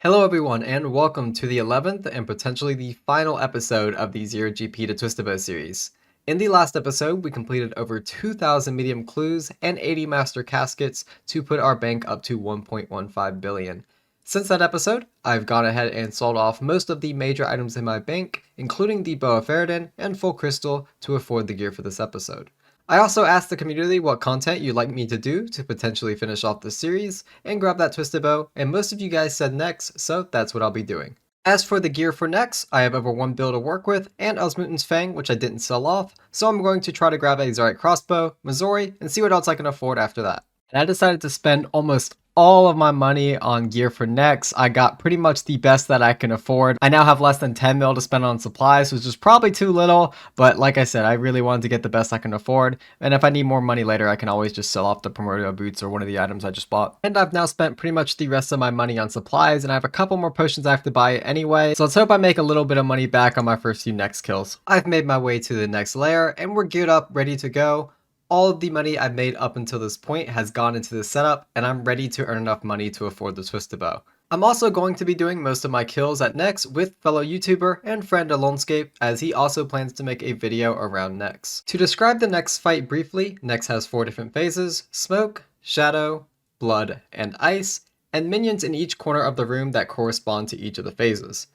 Hello everyone and welcome to the 11th and potentially the final episode of the 0GP to Twistabo series. In the last episode, we completed over 2,000 medium clues and 80 master caskets to put our bank up to 1.15 billion. Since that episode, I've gone ahead and sold off most of the major items in my bank, including the Boa Ferrodin and Full Crystal to afford the gear for this episode. I also asked the community what content you'd like me to do to potentially finish off the series and grab that twisted bow, and most of you guys said Nex, so that's what I'll be doing. As for the gear for Nex, I have over one bill to work with, and Osmuten's Fang, which I didn't sell off, so I'm going to try to grab a Zarite Crossbow, Missouri, and see what else I can afford after that. And I decided to spend almost all of my money on gear for Nex. I got pretty much the best that I can afford. I now have less than 10 mil to spend on supplies, which is probably too little, but like I said, I really wanted to get the best I can afford, and if I need more money later, I can always just sell off the Primordial Boots or one of the items I just bought. And I've now spent pretty much the rest of my money on supplies, and I have a couple more potions I have to buy anyway, so let's hope I make a little bit of money back on my first few Nex kills. I've made my way to the next layer, and we're geared up, ready to go. All of the money I've made up until this point has gone into the setup, and I'm ready to earn enough money to afford the twisted bow. I'm also going to be doing most of my kills at Nex with fellow YouTuber and friend Oldschool, as he also plans to make a video around Nex. To describe the Nex fight briefly, Nex has 4 different phases: Smoke, Shadow, Blood, and Ice, and minions in each corner of the room that correspond to each of the phases.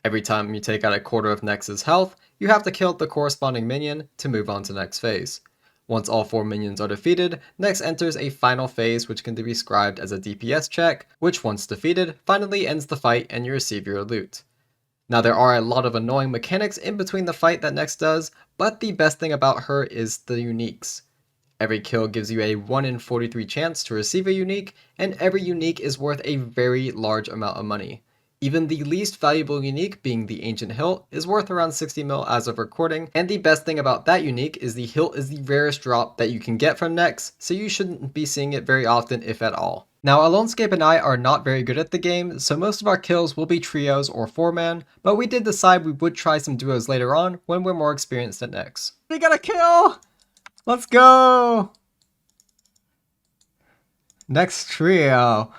Every time you take out a quarter of Nex's health, you have to kill the corresponding minion to move on to the next phase. Once all 4 minions are defeated, Nex enters a final phase which can be described as a DPS check, which once defeated, finally ends the fight and you receive your loot. Now there are a lot of annoying mechanics in between the fight that Nex does, but the best thing about her is the uniques. Every kill gives you a 1 in 43 chance to receive a unique, and every unique is worth a very large amount of money. Even the least valuable unique, being the Ancient Hilt, is worth around 60 mil as of recording, and the best thing about that unique is the hilt is the rarest drop that you can get from Nex, so you shouldn't be seeing it very often if at all. Now Oldschool and I are not very good at the game, so most of our kills will be trios or 4-man, but we did decide we would try some duos later on when we're more experienced at Nex. We got a kill! Let's go! Next trio.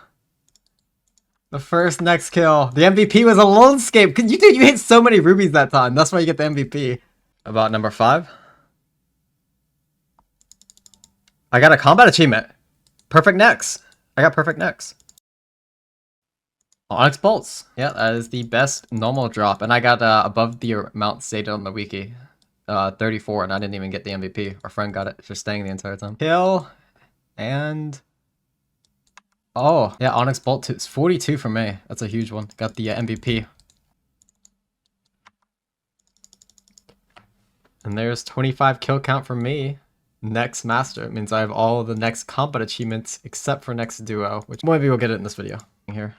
The first Nex kill. The MVP was a Oldschool. You hit so many rubies that time. That's why you get the MVP. About number 5. I got a combat achievement. Perfect Nex. I got perfect Nex. Onyx Bolts. Yeah, that is the best normal drop. And I got above the amount stated on the wiki. 34, and I didn't even get the MVP. Our friend got it for staying the entire time. Kill. And... oh, yeah, Onyx Bolt 2. It's 42 for me. That's a huge one. Got the MVP. And there's 25 kill count for me. Nex Master. It means I have all of the Nex combat achievements except for Nex Duo, which maybe we'll get it in this video. Here.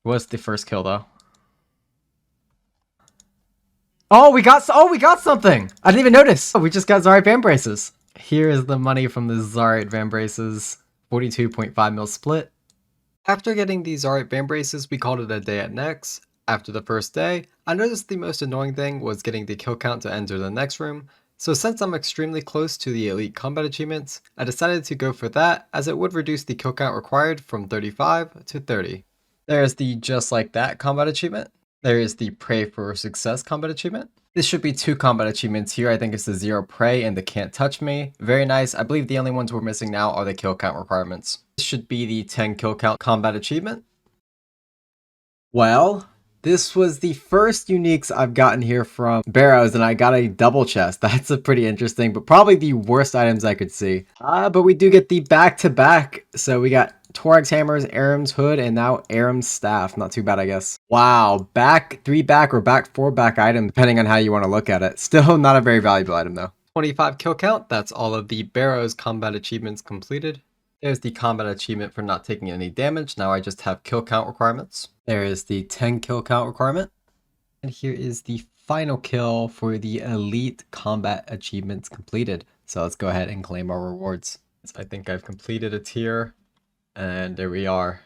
What's the first kill, though? Oh, we got something! I didn't even notice! Oh, we just got Zarite Van Braces. Here is the money from the Zarite Van Braces. 42.5 mil split. After getting the Zarite Van Braces, we called it a day at Nex. After the first day, I noticed the most annoying thing was getting the kill count to enter the next room, so since I'm extremely close to the elite combat achievements, I decided to go for that as it would reduce the kill count required from 35 to 30. There's the Just Like That combat achievement. There is the Pray for Success combat achievement. This should be 2 combat achievements here. I think it's the 0 Pray and the Can't Touch Me. Very nice. I believe the only ones we're missing now are the kill count requirements. This should be the 10 kill count combat achievement. Well, this was the first uniques I've gotten here from Barrows, and I got a double chest. That's a pretty interesting, but probably the worst items I could see. But we do get the back-to-back. So we got Torag's Hammers, Aram's Hood, and now Aram's Staff. Not too bad, I guess. Wow, back 3 back or back 4 back item, depending on how you want to look at it. Still not a very valuable item, though. 25 kill count. That's all of the Barrows combat achievements completed. There's the combat achievement for not taking any damage. Now I just have kill count requirements. There is the 10 kill count requirement. And here is the final kill for the elite combat achievements completed. So let's go ahead and claim our rewards. So I think I've completed a tier. And there we are.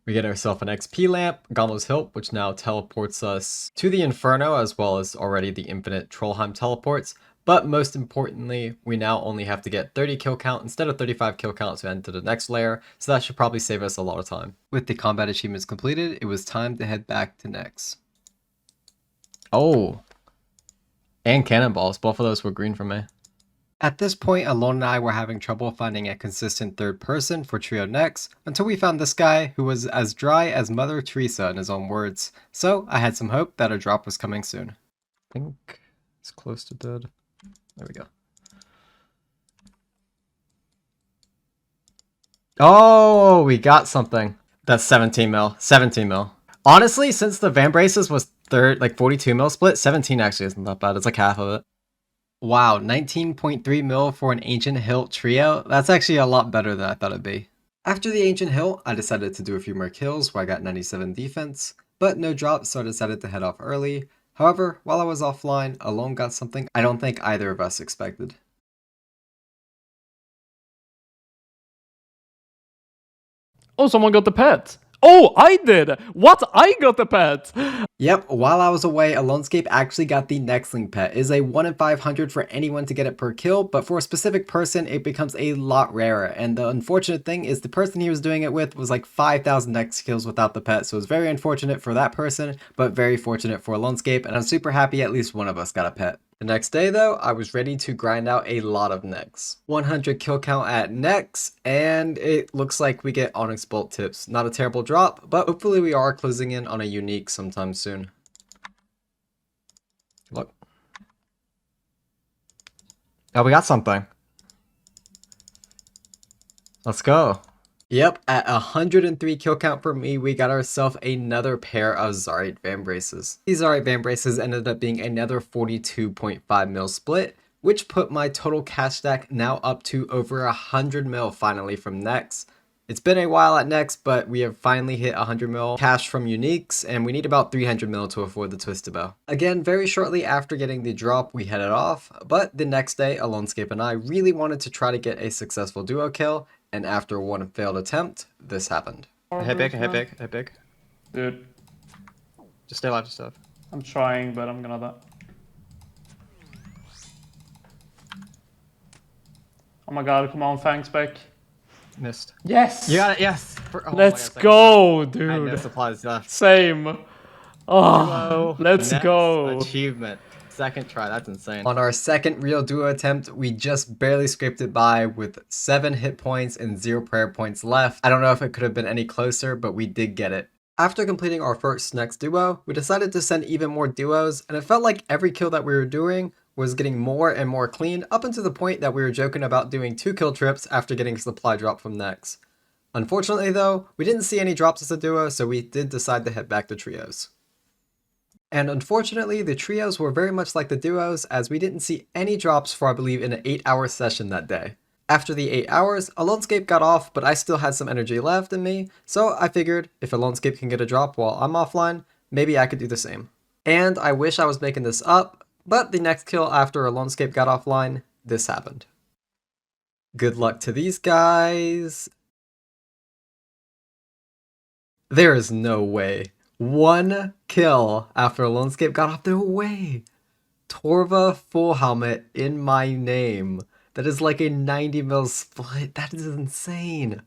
We get ourselves an XP lamp, Gomlo's Hilt, which now teleports us to the Inferno, as well as already the infinite Trollheim teleports. But most importantly, we now only have to get 30 kill count instead of 35 kill count to enter the next layer, so that should probably save us a lot of time. With the combat achievements completed, it was time to head back to Nex. Oh, and cannonballs, both of those were green for me. At this point, Alone and I were having trouble finding a consistent third person for Trio Nex, until we found this guy who was as dry as Mother Teresa in his own words, so I had some hope that a drop was coming soon. I think it's close to dead. There we go. Oh, we got something. That's 17 mil. 17 mil. Honestly, since the Van Braces was third, like 42 mil split, 17 actually isn't that bad. It's like half of it. Wow, 19.3 mil for an Ancient Hilt trio? That's actually a lot better than I thought it'd be. After the Ancient Hilt, I decided to do a few more kills where I got 97 defense, but no drop, so I decided to head off early. However, while I was offline, Alone got something I don't think either of us expected. Oh, someone got the pet. Oh, I did! What? I got the pet! Yep, while I was away, Alonescape actually got the Nexling pet. It is a 1 in 500 for anyone to get it per kill, but for a specific person, it becomes a lot rarer. And the unfortunate thing is the person he was doing it with was like 5,000 Nex kills without the pet, so it was very unfortunate for that person, but very fortunate for Alonescape, and I'm super happy at least one of us got a pet. The next day though, I was ready to grind out a lot of Nex. 100 kill count at Nex, and it looks like we get Onyx Bolt tips. Not a terrible drop, but hopefully we are closing in on a unique sometime soon. Look. Oh, we got something. Let's go. Yep, at 103 kill count for me, we got ourselves another pair of Zarite Van Braces. These Zarite Van Braces ended up being another 42.5 mil split, which put my total cash stack now up to over 100 mil finally from Nex. It's been a while at Nex, but we have finally hit 100 mil cash from uniques, and we need about 300 mil to afford the Twisted Bow. Again, very shortly after getting the drop, we headed off, but the next day, Alonescape and I really wanted to try to get a successful duo kill, and after one failed attempt, this happened. Hit big. Dude. Just stay alive, just stay alive. I'm trying, but I'm gonna die. Oh my god, come on, Fangs back. Missed. Yes! You got it, yes! Let's go, I had no dude. supplies left. Same. Oh, let's Next go. achievement. Second try, that's insane. On our second real duo attempt, we just barely scraped it by with 7 hit points and 0 prayer points left. I don't know if it could have been any closer, but we did get it. After completing our first Nex duo, we decided to send even more duos, and it felt like every kill that we were doing was getting more and more clean, up until the point that we were joking about doing 2 kill trips after getting a supply drop from Nex. Unfortunately though, we didn't see any drops as a duo, so we did decide to head back to trios. And unfortunately, the trios were very much like the duos, as we didn't see any drops for I believe an 8-hour session that day. After the 8 hours, Alonescape got off, but I still had some energy left in me, so I figured if Alonescape can get a drop while I'm offline, maybe I could do the same. And I wish I was making this up, but the next kill after Alonescape got offline, this happened. Good luck to these guys. There is no way. 1 kill after Alonescape got off their way. Torva full helmet in my name. That is like a 90 mil split. That is insane.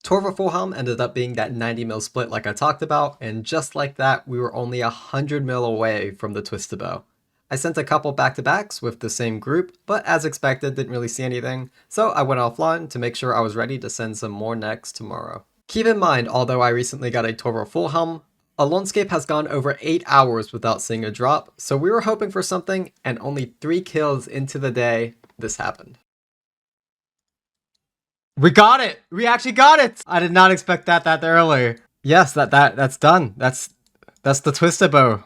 Torva full helm ended up being that 90 mil split like I talked about, and just like that, we were only 100 mil away from the Twisted Bow. I sent a couple back-to-backs with the same group, but as expected, didn't really see anything, so I went offline to make sure I was ready to send some more Nex tomorrow. Keep in mind, although I recently got a Torva full helm, Alonescape has gone over 8 hours without seeing a drop, so we were hoping for something, and only 3 kills into the day, this happened. We got it! We actually got it! I did not expect that early. Yes, that's done. That's the Twisted Bow.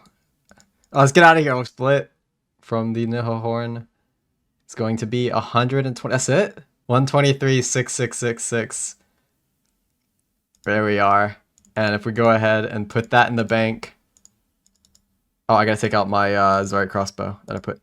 Oh, let's get out of here. We'll split from the Nihilhorn. It's going to be 120. That's it? 123,6666. There we are. And if we go ahead and put that in the bank. Oh, I gotta take out my Zarite crossbow that I put.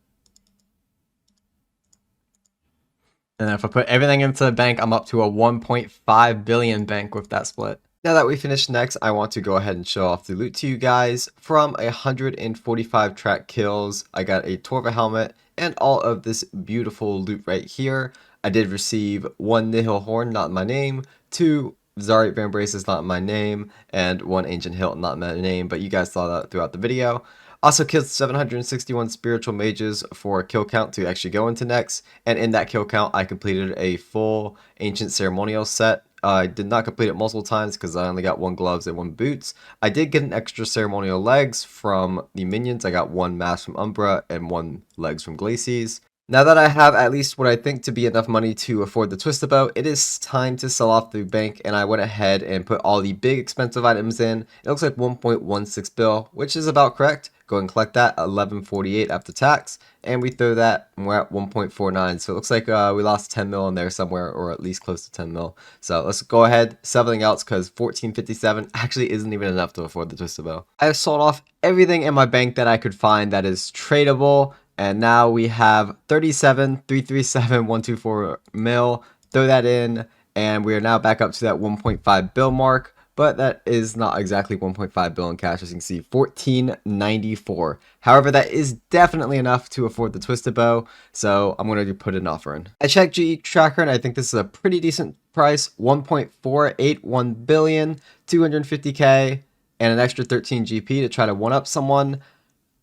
And if I put everything into the bank, I'm up to a 1.5 billion bank with that split. Now that we finished Nex, I want to go ahead and show off the loot to you guys. From 145 track kills, I got a Torva helmet and all of this beautiful loot right here. I did receive 1 Nihil Horn, not in my name, 2 Zarite Van Braces, not in my name, and 1 Ancient Hilt, not in my name, but you guys saw that throughout the video. Also killed 761 spiritual mages for a kill count to actually go into Nex, and in that kill count I completed a full ancient ceremonial set. I did not complete it multiple times because I only got 1 gloves and 1 boots. I did get an extra ceremonial legs from the minions. I got 1 mask from Umbra and 1 legs from Glacies. Now that I have at least what I think to be enough money to afford the Twistabow, it is time to sell off the bank, and I went ahead and put all the big expensive items in. It looks like 1.16 bill, which is about correct. Go and collect that, 1148 after tax, and we throw that, and we're at 1.49. So it looks like we lost 10 mil in there somewhere, or at least close to 10 mil. So let's go ahead, sell everything else, because 1457 actually isn't even enough to afford the Twistabow. I have sold off everything in my bank that I could find that is tradable. And now we have 37,337,124 mil. Throw that in, and we are now back up to that 1.5 bill mark. But that is not exactly 1.5 bill in cash, as you can see, 1494. However, that is definitely enough to afford the Twistabow, so I'm going to put an offer in. I checked GE Tracker, and I think this is a pretty decent price, 1.481 billion, 250k, and an extra 13 GP to try to one-up someone.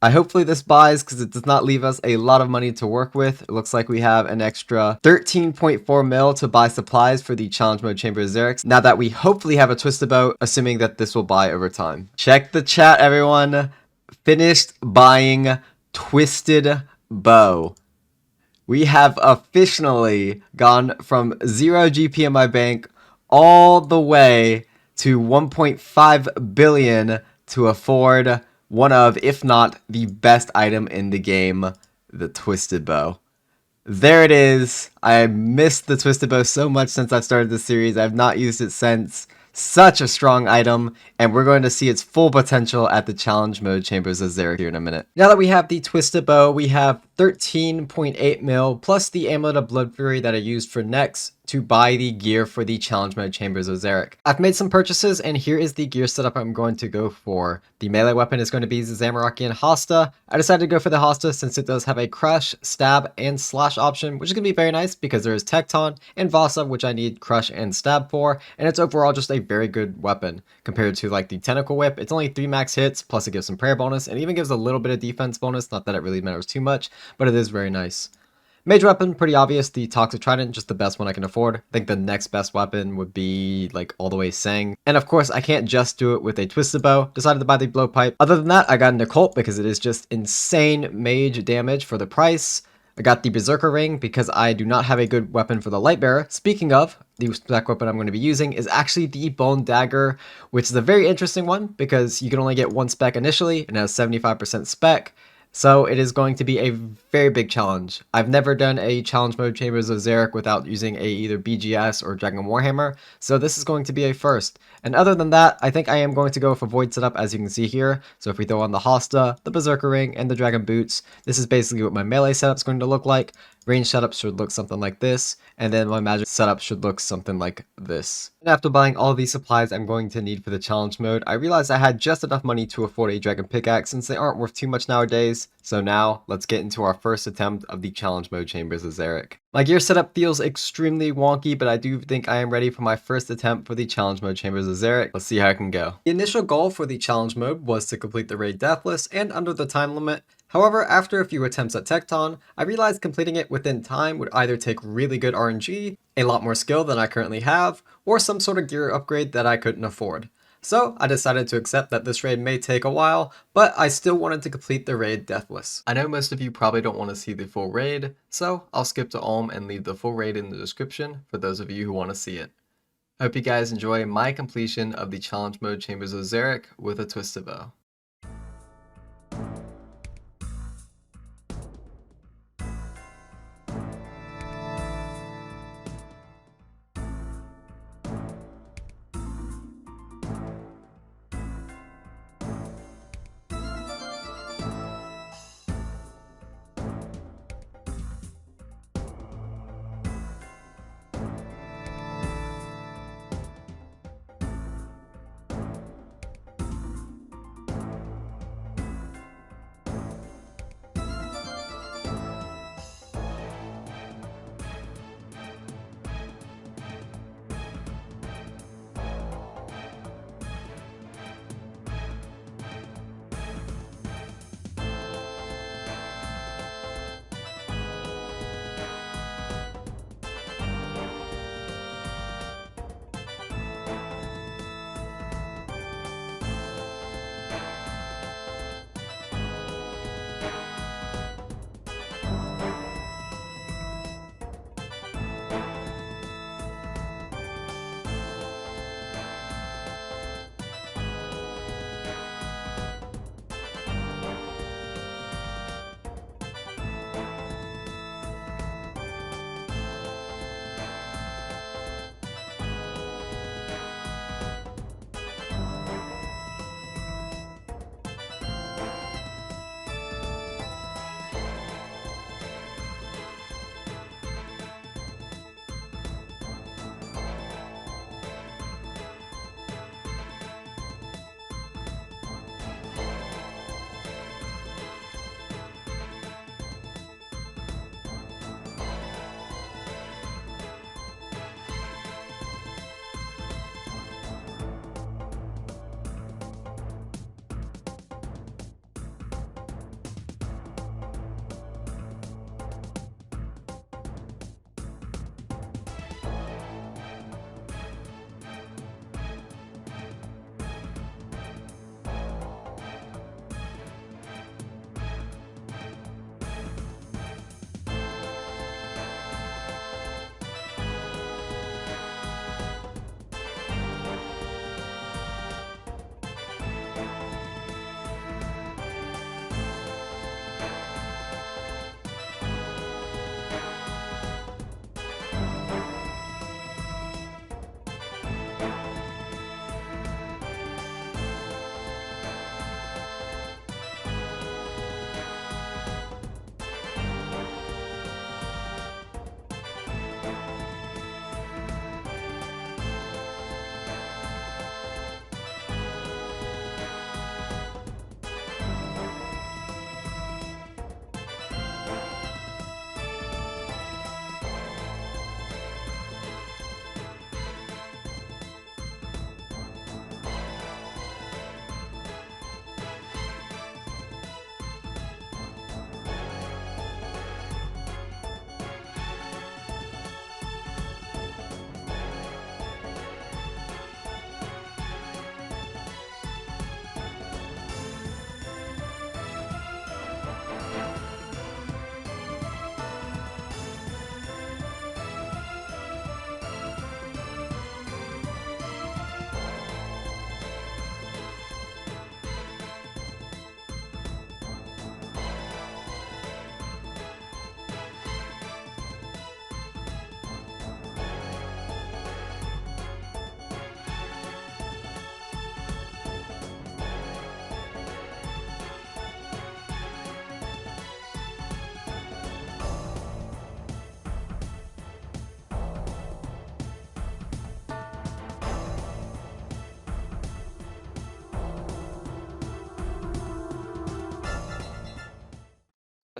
Hopefully this buys because it does not leave us a lot of money to work with. It looks like we have an extra 13.4 mil to buy supplies for the challenge mode Chamber of Xerix. Now that we hopefully have a Twistabow, assuming that this will buy over time. Check the chat, everyone. Finished buying Twisted Bow. We have officially gone from 0 GP in my bank all the way to 1.5 billion to afford one of, if not the best item in the game, the Twisted Bow. There it is. I missed the Twisted Bow so much since I've started this series. I've not used it since. Such a strong item, and we're going to see its full potential at the challenge mode Chambers of Xerix here in a minute. Now that we have the Twisted Bow, we have 13.8 mil plus the Amulet of Blood Fury that I used for Nex to buy the gear for the challenge mode Chambers of Xerix. I've made some purchases, and here is the gear setup I'm going to go for. The melee weapon is going to be the Zamorakian Hasta. I decided to go for the Hasta since it does have a crush, stab, and slash option, which is going to be very nice because there is Tecton and Vasa, which I need crush and stab for, and it's overall just a very good weapon compared to like the Tentacle Whip. It's only 3 max hits, plus it gives some prayer bonus, and even gives a little bit of defense bonus, not that it really matters too much, but it is very nice. Major weapon, pretty obvious, the Toxic Trident, just the best one I can afford. I think the next best weapon would be like all the way Sang. And of course, I can't just do it with a Twisted Bow. Decided to buy the Blowpipe. Other than that, I got an Occult because it is just insane mage damage for the price. I got the Berserker Ring because I do not have a good weapon for the Lightbearer. Speaking of, the spec weapon I'm going to be using is actually the Bone Dagger, which is a very interesting one because you can only get 1 spec initially and it has 75% spec. So it is going to be a very big challenge. I've never done a challenge mode Chambers of Xerix without using either BGS or Dragon Warhammer, so this is going to be a first. And other than that, I think I am going to go for Void setup, as you can see here. So if we throw on the Hasta, the Berserker Ring, and the Dragon Boots, this is basically what my melee setup is going to look like. Range setup should look something like this, and then my magic setup should look something like this. And after buying all these supplies I'm going to need for the challenge mode, I realized I had just enough money to afford a dragon pickaxe since they aren't worth too much nowadays. So now, let's get into our first attempt of the challenge mode Chambers of Xerix. My gear setup feels extremely wonky, but I do think I am ready for my first attempt for the challenge mode Chambers of Xerix. Let's see how I can go. The initial goal for the challenge mode was to complete the raid deathless and under the time limit. However, after a few attempts at Tecton, I realized completing it within time would either take really good RNG, a lot more skill than I currently have, or some sort of gear upgrade that I couldn't afford. So I decided to accept that this raid may take a while, but I still wanted to complete the raid deathless. I know most of you probably don't want to see the full raid, so I'll skip to Ulm and leave the full raid in the description for those of you who want to see it. I hope you guys enjoy my completion of the challenge mode Chambers of Xerix with a Twisted Bow.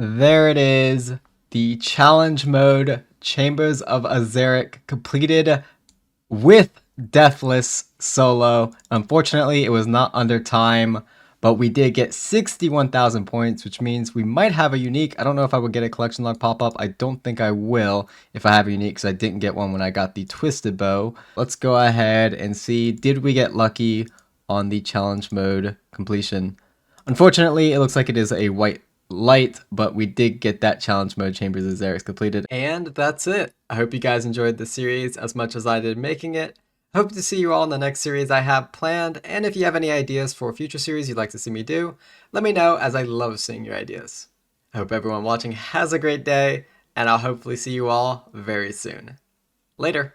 there it is. The challenge mode Chambers of Azeric completed with Deathless solo. Unfortunately, it was not under time, but we did get 61,000 points, which means we might have a unique. I don't know if I will get a collection log pop up. I don't think I will if I have a unique, because I didn't get one when I got the Twisted Bow. Let's go ahead and see, did we get lucky on the challenge mode completion? Unfortunately, it looks like it is a white light, but we did get that challenge mode Chambers of Azeric completed. And that's it. I hope you guys enjoyed the series as much as I did making it. Hope to see you all in the next series I have planned, and if you have any ideas for future series you'd like to see me do, let me know, as I love seeing your ideas. I hope everyone watching has a great day, and I'll hopefully see you all very soon. Later!